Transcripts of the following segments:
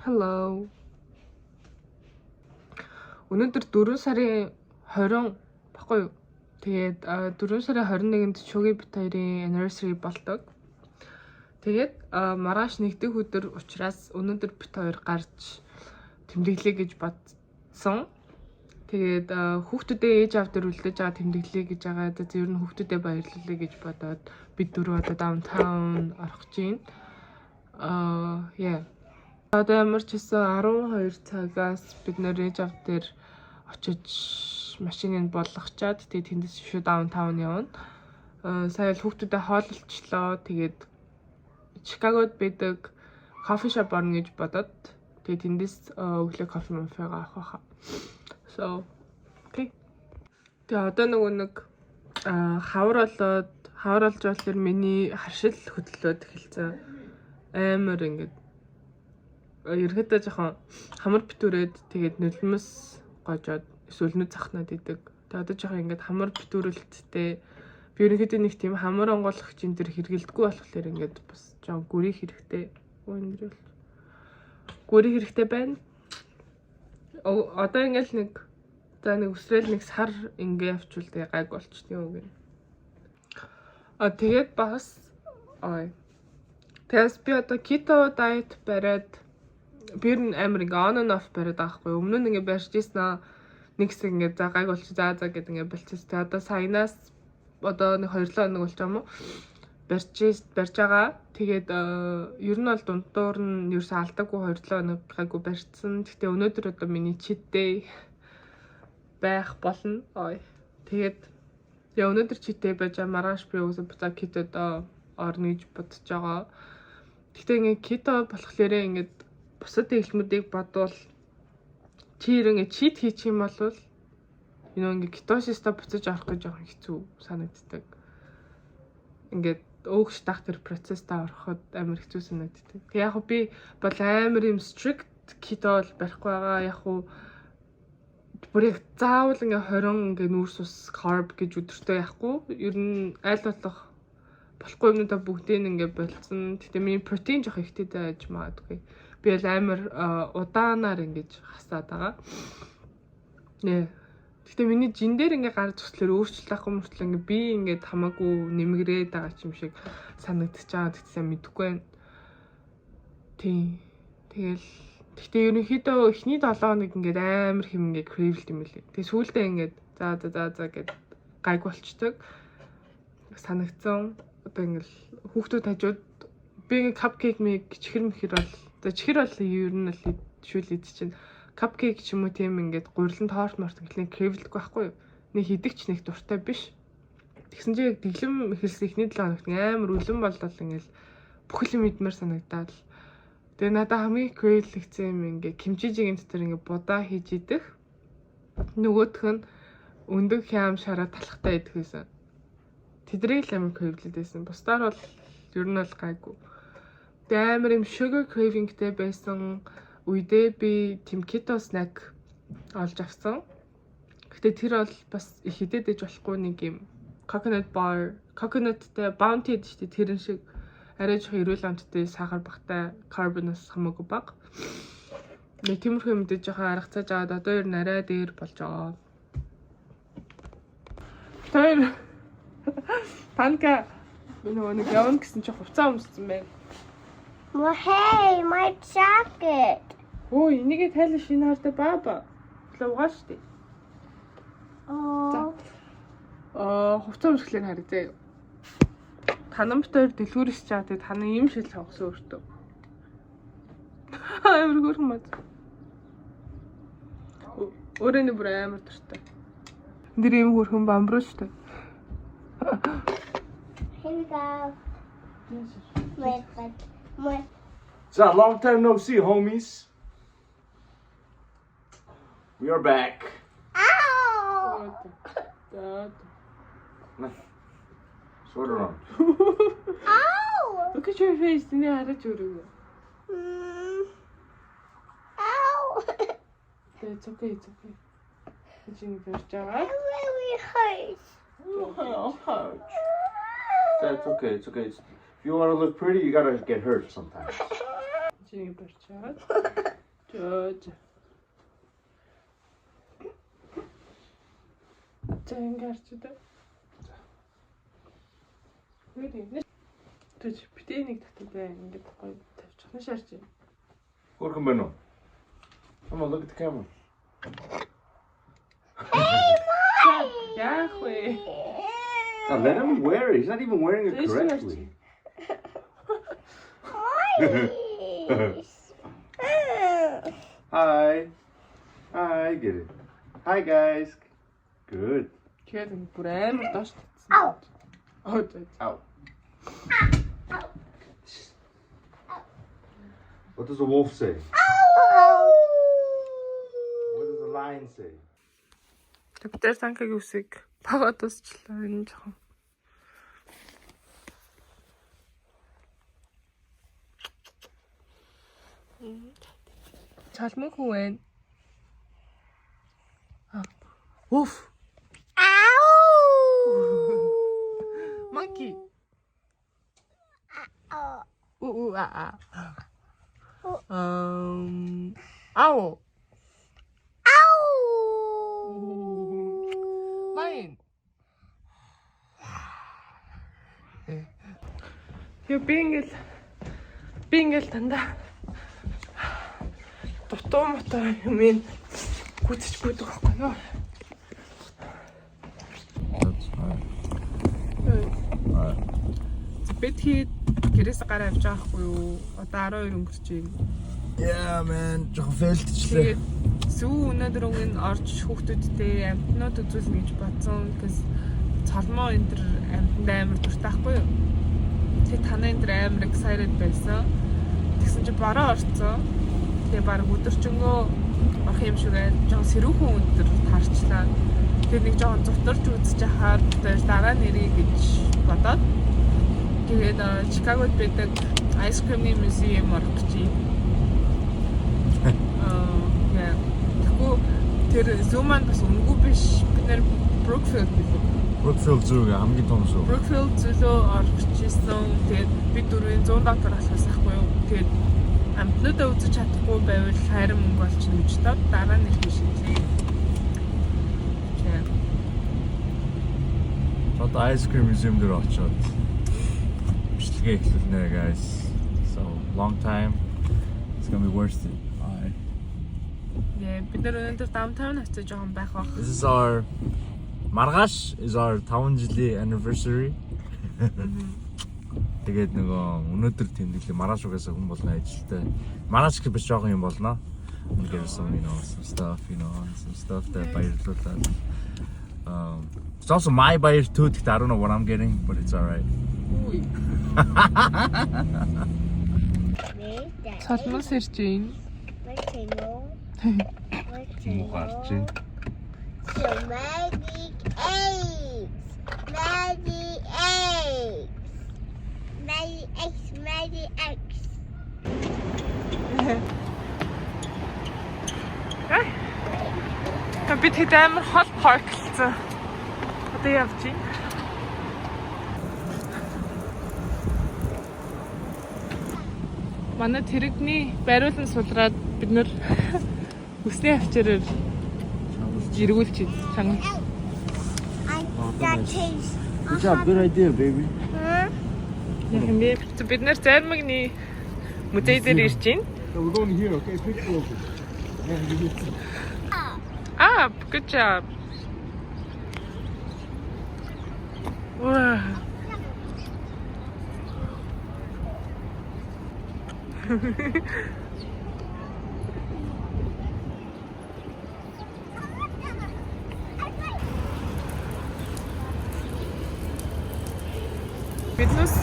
Hello. Өнөөдөр 4 сарын 20 баггүй юу? Тэгээд 4 сарын 21-нд Шуги бит хоёрын anniversary болдог. Тэгээд маргааш нэгдэх өдөр учраас өнөөдөр бит хоёр гарч тэмдэглэе гэж бодсон. Тэгээд хүүхдүүдээ ээж аав дээр үлдээж байгаа тэмдэглэе гэж байгаа. Тэгээд ер нь хүүхдүүдээ баярлуулъя гэж бодоод бид дөрөв одоо даунтаун орох гэж байна. Одоо ямар ч гэсэн 12 цагаас бид нэр ээж аав дээр очиж машиныг болгочаад тэгээд тэндээс шууд даунтаун явна. Сая л хүүхдүүдэд хооллолчлоо. Тэгээд Чикагод байдаг кофе шоп орно гэж бодоод тэгээд тэндээс өглөө кофе мофега авах байхаа. So, okay. Тэгээ одоо нэг хавар олж болохоор миний харшил хөдлөөд эхэлсэн. Амар ингээд ерөөдөө жоохон хамар битүүрээд тэгээд нулимс гожоод эсвэл нүд цахнаад идэг. Тэгээд одоо жоохон ингээд хамар битүүрэлттэй. Би ерөөдөө нэг тийм хамар онгойлгох чинь тэр хэргэлдэггүй болохоор ингээд бас жоохон гүрий хэрэгтэй. Гүрий хэрэгтэй байна. Одоо ингээд нэг үсрээл нэг сар ингээ явчвал тэгээ гайг болчихдгийг үг юм. Тэгээд бас тэгээс би одоо keto diet бариад би ер нь амар ингээ on and off бариад байгаа хгүй. Өмнө нь ингээ барьж ийсэн нэг хэсэг ингээ за гайг болчих за гэдэг ингээ болчихсон. Тэгээ одоо саянаас одоо нэг 2-7 хоног болж байгаа юм уу? Барьж байгаа. Тэгээд ер нь бол дундуур нь ерөөсөө алдаагүй 2-7 хоног гайгүй барьсан. Гэхдээ өнөөдөр одоо миний cheat day байх болно. Тэгээд өнөөдөр читэй байж маргааш би үгүй буцаа кетод орно гэж бодож байгаа. Гэхдээ ингээ кето болохоор ингээд бусад хэлмүүдийг бодвол чи ингээ чит хийчих юм бол ингээ кетосиста буцаж орох гэж жоохон хэцүү санагддаг. Ингээд өөгч дах тэр процесстаа ороход амар хэцүү санагддаг. Тэг яг би бол амар юм strict кето бол барихгүй байгаа. Яг бүрийг заавал ингээ 20 ингээ нүүрс ус carb гэж өдөртөө яахгүй. Ер нь аль болох болохгүй юмнуудаа бүгдийг ингээ болцсон. Тэгтээ миний протеин жоох ихтэй байж магадгүй. Би л амар удаанаар ингэж хасаад байгаа. Тэгтээ миний жин дээр ингээ гарч төслөөр өөрчлөлтөхгүй мөртлөө ингээ би ингээ хамаагүй нэмгэрээд байгаа юм шиг санагдчихж байгаа. Тэгтээ мэдэхгүй байна. Тэгэл гэхдээ ерөнхийдөө эхний 7 хоног ингээд амар хэм ингээд cravel юм лээ. Тэгээ сүүлдээ ингээд за гэд гайг болчдөг. Санагдсан. Одоо ингээд хүүхдүүд хажууд би cupcake мэг чихэр бол чихэр бол ер нь л шүүл идэж чинь cupcake ч юм уу тийм ингээд гурилан торт морт гэхлээр cravel-г байхгүй юу? Нэг хидэгч нэг дуртай биш. Тэгсэн чинь яг дэглэм эхэлсэн эхний 7 хоногт амар үлэн боллоо ингээд бүхэл юм идмээр санагдаад. Тэгээ надад хамгийн cravel-эгцэн юм ингээ кимчижигийн дотор ингээ будаа хийж идэх. Нөгөөх нь өндөг хям шараа талхтай идэх байсан. Тэдрийг л амар cravel-дэсэн. Бусдаар бол ер нь бол гайгүй. Тэгээ амар юм sugar craving-тэй байсан үедээ би тийм keto snack олж авсан. Гэтэ тэр бол бас их идэдэж болохгүй нэг юм coconut coconutтэй bounty гэдэг чинь тэрэн шиг арай жоох эрүүл амттай сахар багтай карбонос хамаагүй бага. Нэг тиймэрхүү мэдээж жоохон аргацааж аваад одоо ер нь арай дээр болж байгаа. Тэр танка нэг явна гэсэн чи хувцас өмссөн байна. Hey, my jacket. Энийг тайлбар шинэ хартаа баба. Луугаа штэ. Хувцас өмсгөлээр харъя. Танам битээр дэлгүүрс чаа тэгээд таны юм шил тавгсан өөртөө. Амар хөрхөн мод. Өөрөө бүр амар дуртай. Нэр юм хөрхөн бамбруу штэ. Here we go. Wait. So, long time no see, homies. We are back. Ow! Sort around. Ow! Look at your face. Hindi haraj urug. Ow! It's okay. It's in the first job. It really hurts. That's okay. If you want to look pretty, you gotta get hurt sometimes. Чиний барьчаад. Жоо. Зэнгарчдаа. Үгүй Тэж битээ нэг татдаг бай. Ингээд гоё тавьчих нь шаарч байна. Welcome, Beno. Come on, look at the camera. Яах вэ? Now, let him wear it. He's not even wearing it correctly. Hi. Hi, get it. Hi, guys. Good. Тэгээд бүр амар доош татсан. Ow. Оо зөө. Out. What does the wolf say? What does the lion say? Тэвтэр танкагийн үсийг бага тусчлаа энэ жоохон. Чалмын хүн байна. Уф. Monkey. Owl. Lion. Юу би ингээл дандаа дутуу мотор юм ин гүцэж гүйдэг байхгүй юу? That's fine. Бэтхий гэрээс гараа явж байгаа хгүй юу? Одоо 12 өнгөрч байна. Yeah, man. Жохон фейлтчлээ. Тэгээд сүү өнөөдөр өнгөн орж хүүхдүүдтэй амтнууд үзүүлнэ гэж бодсон. Гэс цолмоо энэ төр амтнд амар дуртай хгүй юу? Тэгээд танаа энэ төр амар excited байсан. Тэгсэн чи бараа орцсон. Тэгээ баг өдөржингөө орох юм шиг байна. Жохон сэрүүхэн өндөр харчлаа. Тэгээд нэг жохон зутарч үзэж хахаар дараа нэрий гэж бодоод тэгээд Чикагод байдаг ice cream museum орох гэж юм. Яа. Тэгвэл тэр Zoom-ан бас үнгүй биш. Бид нэр Brookfield зүг хамгийн том шүү. Brookfield зөвлөө орох гэжсэн. Тэгээд бид дөрвийн $100 асуусан байхгүй юу? Тэгээд амтнуудаа үзэж чадахгүй байвал хайрын мөнгө олчихно гэж тод дараа нь ирэх шийдлээ. Одоо ice cream museum дээр очоод бичлэгээ эхлүүлнэ guys. So long time. It's gonna be worth it. Bye. Яа, бид нар өнөөдөр downtown очиж жоохон байх бах. This is our Маргааш is our 5 жилийн anniversary. Тэгээд нөгөө өнөөдөр тэмдэглээ маргааш угаасаа хүн болно ажилтай. Маргааш гэж биш жоохон юм болно. There's some some stuff that баярлуулаад. It's also my buyer too. I don't know what I'm getting, but it's alright. Үгүй. Цалмын сэрж ийн. Муу гарч байна. Magic eggs. Бид хэд амар хол парклцсан. Одоо явж байна. Манай тэрэгний бариулан сулраад бид нэр үсний авчираар эргүүлж чангаж. That tastes. Good job, good idea, baby. Бид нэр зармагны музей дээр ирж байна. So we're going here, okay? Picture of it. Ah, good job. Wow. Биднес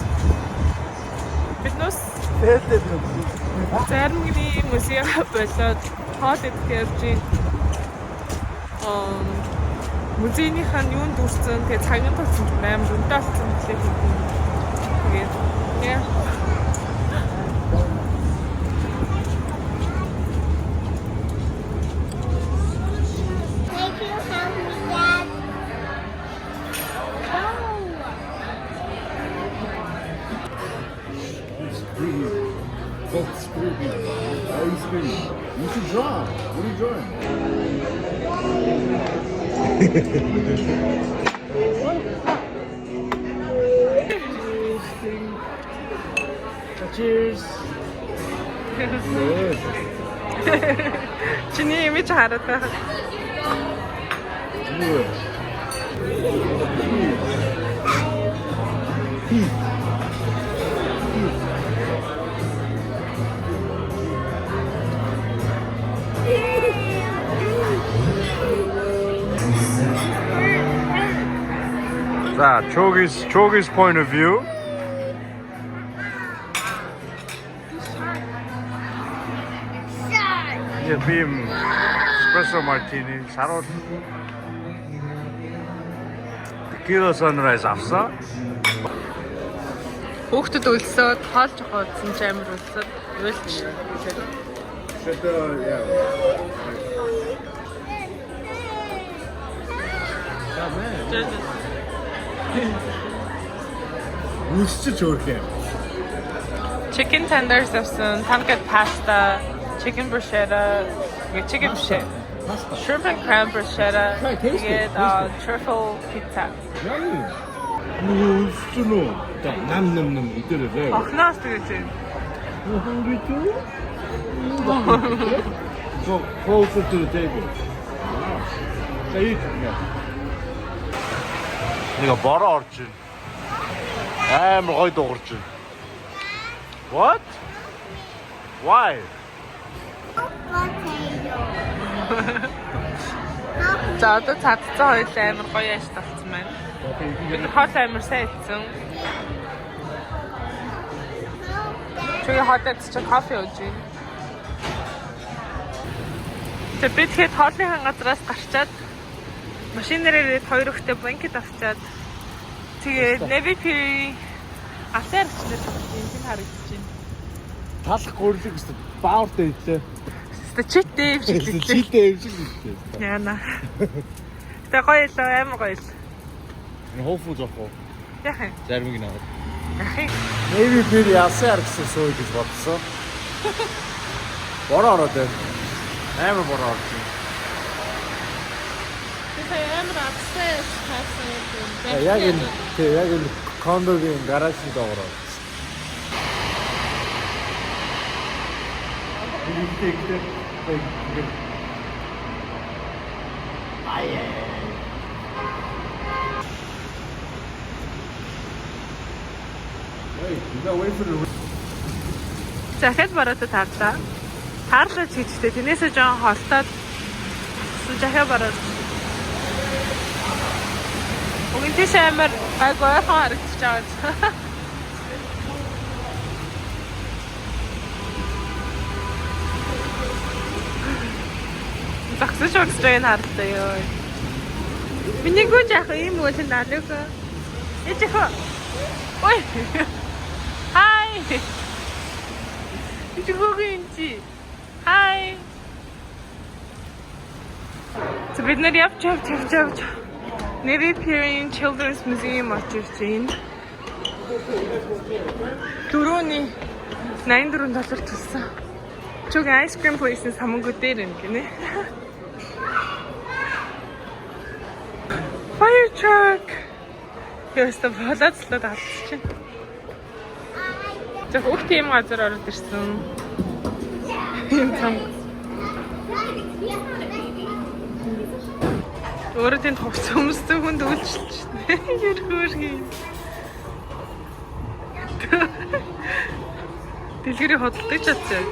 зармагны музей болоод хоол идэх явж байна. Музейнийхаа юунд дүүрсэн тэгээ цагийн тулсан амар өндөр болсон гэхээ хэлсэн. Тэгээд яа. Thank you, help me, Dad. That's creepy. Ice cream. You should draw. What are you drawing? Cheers. Чиний имиж хараад байгаа. За, Chogi's point of view. Yeah, beam espresso martini. Сарууд tequila sunrise авсан. Хүүхдүүд өлсөөд хоол жохоо утсан ч амар өлсөд уйлч. Үсчиж өөрх юм. Chicken tenders авсан, pumpkin pasta, chicken bruschetta, chicken bruschetta, shrimp and crab bruschetta, Try, taste it, тэгээд taste truffle pizza. Yummy. Үсч нөө. Нам идэрээ. Охноос тэгээд Hungry too? Go closer to the table. Wow. So eat. Нэг бороо орж ийн. Амар гой дуурж ийн. What? Why? За одоо цадцсан хоёул амар гоё яаш талцсан байна. Бид хоол амар сайн идсэн. Чуя хотод чи кофе ууж байна. Тэг бид хэд хоолныхан газраас гарчаад машинаар ирээд хоёр өгтөө бланкет авчаад тэгээд Navy Pier асар хэвчээр тийм харагдаж байна. Талах гурлыг өстө баавартай идлээ. Читтэй юм шиг лээ. Чилтэй юм шиг идлээ. Яна. Тэг гоё л амар гоё л. Хофу зохоо. Яхан. Зармиг наваа. Яхан. Navy Pier ясаар гэсэн сууж гэж бодсон. Бороо ороод байна. Амар бороо орж байна. Амар апсэс хасан. Яг энэ кондогийн гаражны доогоор. Захад бараад тарлаа. Таарлаж хийжтэй. Тэрнээсээ жоон холтоод захаа бараад. Өгөнтэй амар гойхон харагдаж байгаа. Загсаж өгсрэн харлаа ёо. Миний гүн яах юм уу энэ налог. Эцэг. Ой. Хай. Ичгүүгийнчи. Хай. Бид нар явж. Navy Pier Children's Museum очиж байна. Түрүүний $84 төлсөн. Чуг ice cream place-ийн самангуу дээр юм гинэ. Fire truck. Яста болоцлоод авчихсан. За бүх тийм газар ороод ирсэн. Юм цам. Өөрөө тэнд хувц хүмүүстэй хүнд үйлчлж байна. Ярхүүрхий. Дэлгэрийг хөдөлдөг чадсан.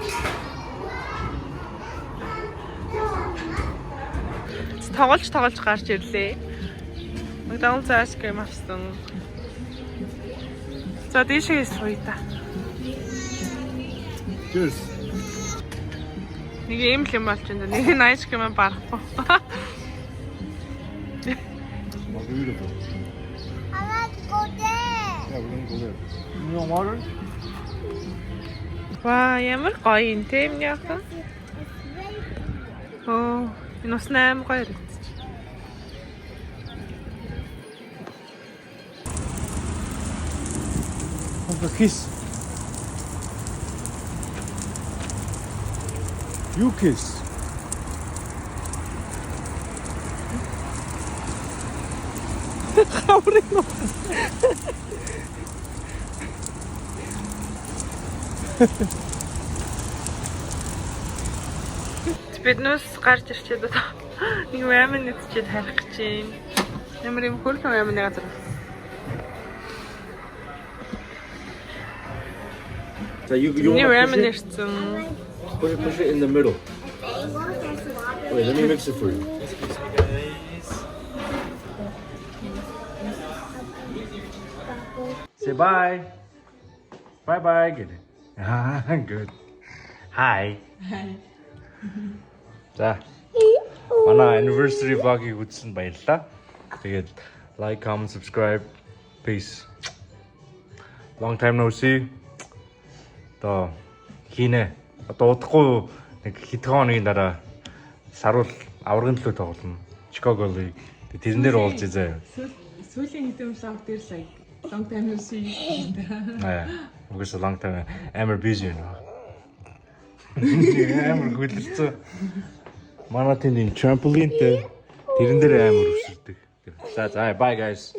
Тоглож гарч ирлээ. McDonald's ice cream авсан. За дэшээ сууя та. Cheers. Нэг юм л юм болж байна. Нэг нь ice cream барахгүй. Beautiful. I want to go there. Yeah, we're gonna go there. You want water? Ваа, ямар гоё юм те юм яаха. Оо, энэ ус 8 гоё ирэх. Have a kiss. You kiss. Биднээс гарч ирчээд одоо нэг амин нэтчихэд харах гэж байна. Ямар юм хөрхөн амин газар. So you Нэг want амин to ирсэн. push it in the middle. Wait, let me mix it for you. Say bye. Bye bye. Get it. Ah, good. Hi. Hi. За. Манай anniversary vlog-ыг үзсэн баярлалаа. Тэгээд like, comment, subscribe. Peace. Long time no see. Одоо хийнэ. Одоо удахгүй нэг хэдхэн хоногийн дараа саруул аврагын төлөө тоглоно. Chicago League. Тэрэн дээр уулзъя заяа. Сүүлийн хэдэн сар дээр сая long time no see. Угсаа long time амар busy байна. Амар хөлөрцөө. Манай тэнд trampoline-тэй тэрэн дээр амар өсөрдөг. За bye guys.